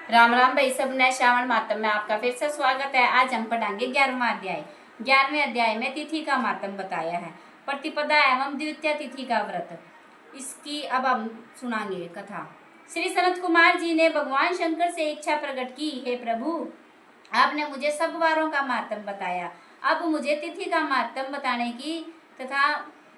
राम राम भाई सब ने श्रावण मातम में आपका फिर से स्वागत है। आज हम पढ़ाएंगे 11वां अध्याय। 11वें अध्याय में तिथि का मातम बताया है, प्रतिपदा एवं द्वितीय तिथि का व्रत। इसकी अब हम सुनाएंगे कथा। श्री सनत कुमार जी ने भगवान शंकर से इच्छा प्रकट की, हे प्रभु, आपने मुझे सब वारों का मातम बताया, अब मुझे तिथि का मातम बताने की तथा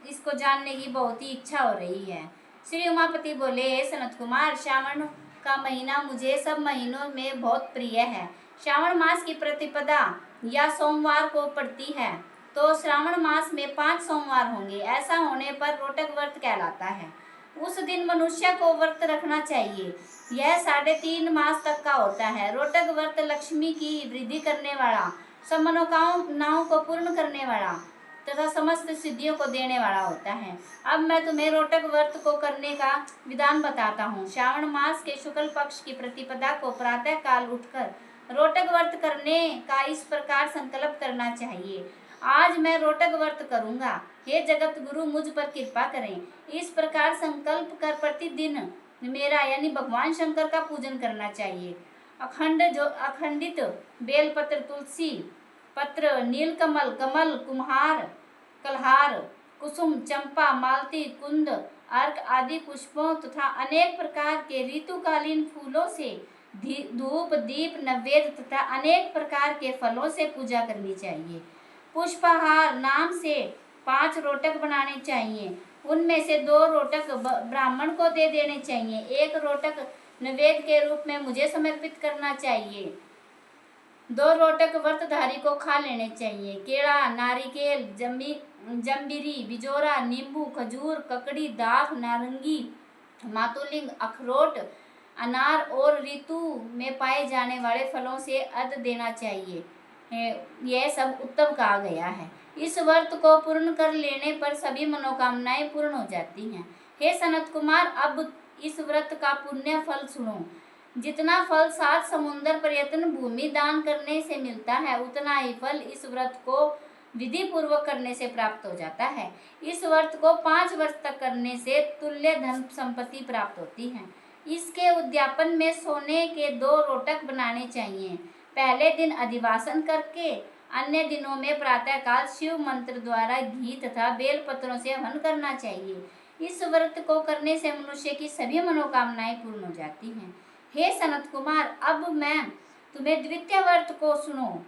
इसको जानने की बहुत ही इच्छा हो रही है। श्री उमापति बोले, हे सनत कुमार, श्रावण का महीना मुझे सब महीनों में बहुत प्रिय है। श्रावण मास की प्रतिपदा या सोमवार को पड़ती है, तो श्रावण मास में 5 सोमवार होंगे। ऐसा होने पर रोटक व्रत कहलाता है। उस दिन मनुष्य को व्रत रखना चाहिए। यह 3.5 मास तक का होता है। रोटक व्रत लक्ष्मी की वृद्धि करने वाला, सब मनोकामनाओं को पूर्ण करने वाला तथा समस्त सिद्धियों को देने वाला होता है। अब मैं तुम्हें रोटक व्रत को करने का विधान बताता हूँ। श्रावण मास के शुक्ल पक्ष की प्रतिपदा को प्रातः काल उठकर रोटक व्रत करने का इस प्रकार संकल्प करना चाहिए, आज मैं रोटक व्रत करूंगा, हे जगत गुरु मुझ पर कृपा करें। इस प्रकार संकल्प कर प्रतिदिन मेरा यानी भगवान शंकर का पूजन करना चाहिए। अखंडित बेलपत्र, तुलसी पत्र, नीलकमल, कमल, कुम्हार, कलहार, कुसुम, चंपा, मालती, कुंद, अर्क आदि पुष्पों तथा अनेक प्रकार के ऋतुकालीन फूलों से धूप, दीप, नैवेद्य तथा अनेक प्रकार के फलों से पूजा करनी चाहिए। पुष्पहार नाम से 5 रोटक बनाने चाहिए। उनमें से 2 रोटक ब्राह्मण को दे देने चाहिए। 1 रोटक नैवेद्य के रूप में मुझे समर्पित करना चाहिए। 2 रोटक व्रतधारी को खा लेने चाहिए। केला, नारिकेल, जम्बीरी, बिजोरा, नींबू, खजूर, ककड़ी, दाख, नारंगी, मातुलिंग, अखरोट, अनार और ऋतु में पाए जाने वाले फलों से अर्घ देना चाहिए। यह सब उत्तम कहा गया है। इस व्रत को पूर्ण कर लेने पर सभी मनोकामनाएं पूर्ण हो जाती हैं। हे सनत कुमार, अब इस व्रत का पुण्य फल सुनो। जितना फल 7 समुद्र पर्यटन भूमि दान करने से मिलता है, उतना ही फल इस व्रत को विधि पूर्वक करने से प्राप्त हो जाता है। इस व्रत को 5 वर्ष तक करने से तुल्य धन संपत्ति प्राप्त होती है। इसके उद्यापन में सोने के 2 रोटक बनाने चाहिए। पहले दिन अधिवासन करके अन्य दिनों में प्रातःकाल शिव मंत्र द्वारा घी तथा बेल पत्रों से हवन करना चाहिए। इस व्रत को करने से मनुष्य की सभी मनोकामनाएं पूर्ण हो जाती हैं। हे सनत कुमार, अब मैं तुम्हें द्वितीय व्रत को सुनो,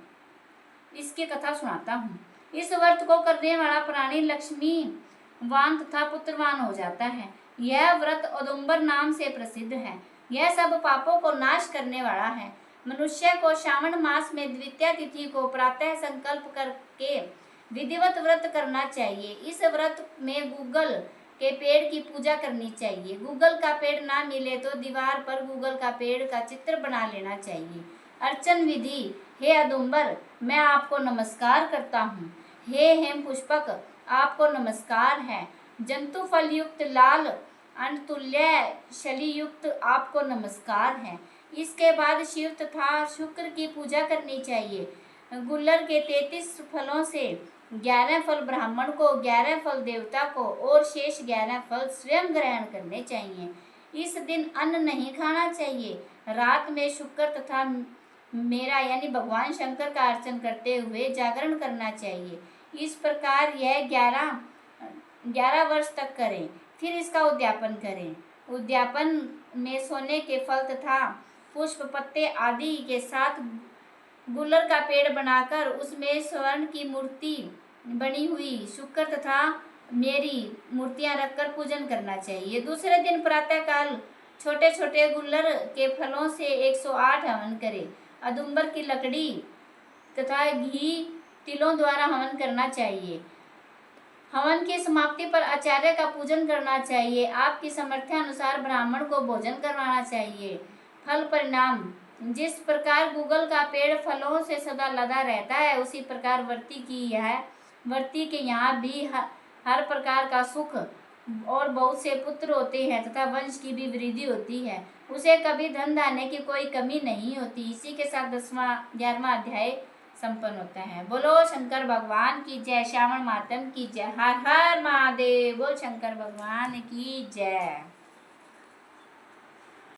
इसकी कथा सुनाता हूँ। इस व्रत को करने वाला प्राणी लक्ष्मीवान तथा पुत्रवान हो जाता है। यह व्रत औदुंबर नाम से प्रसिद्ध है। यह सब पापों को नाश करने वाला है। मनुष्य को श्रावण मास में द्वितीय तिथि को प्रातः संकल्प करके विधिवत व्रत करना चाहिए। इस व्रत में गूगल के पेड़ की पूजा करनी चाहिए। गूगल का पेड़ ना मिले तो दीवार पर गूगल का पेड़ का चित्र बना लेना चाहिए। अर्चन विधि, हे औदुंबर, मैं आपको नमस्कार करता हूँ। हे हेम पुष्पक, आपको नमस्कार है। जंतु फल युक्त लाल अनतुल्य शली युक्त आपको नमस्कार है। इसके बाद शिव तथा शुक्र की पूजा करनी चाहिए। गुल्लर के 33 फलों से 11 फल ब्राह्मण को, 11 फल देवता को और शेष 11 फल स्वयं ग्रहण करने चाहिए। इस दिन अन्न नहीं खाना चाहिए। रात में शुक्र तथा मेरा यानी भगवान शंकर का अर्चन करते हुए जागरण करना चाहिए। इस प्रकार यह 11 वर्ष तक करें, फिर इसका उद्यापन करें। उद्यापन में सोने के फल तथा पुष्प, पत्ते आदि के साथ गुल्लर का पेड़ बनाकर उसमें स्वर्ण की मूर्ति बनी हुई शुक्र तथा मेरी मूर्तियां रखकर पूजन करना चाहिए। दूसरे दिन प्रातःकाल छोटे छोटे गुल्लर के फलों से 108 हवन करें। औदुंबर की लकड़ी तथा घी तिलों द्वारा हवन करना चाहिए। हवन की समाप्ति पर आचार्य का पूजन करना चाहिए। आपकी सामर्थ्य अनुसार ब्राह्मण को भोजन करवाना चाहिए। फल परिणाम, जिस प्रकार गूगल का पेड़ फलों से सदा लदा रहता है, उसी प्रकार वर्ती के यहाँ भी हर प्रकार का सुख और बहुत से पुत्र होते हैं तथा वंश की भी वृद्धि होती है। उसे कभी धन धान्य की कोई कमी नहीं होती। इसी के साथ 11वां अध्याय संपन्न होता है। बोलो शंकर भगवान की जय। श्रावण मातम की जय। हर हर महादेव। बोल शंकर भगवान की जय।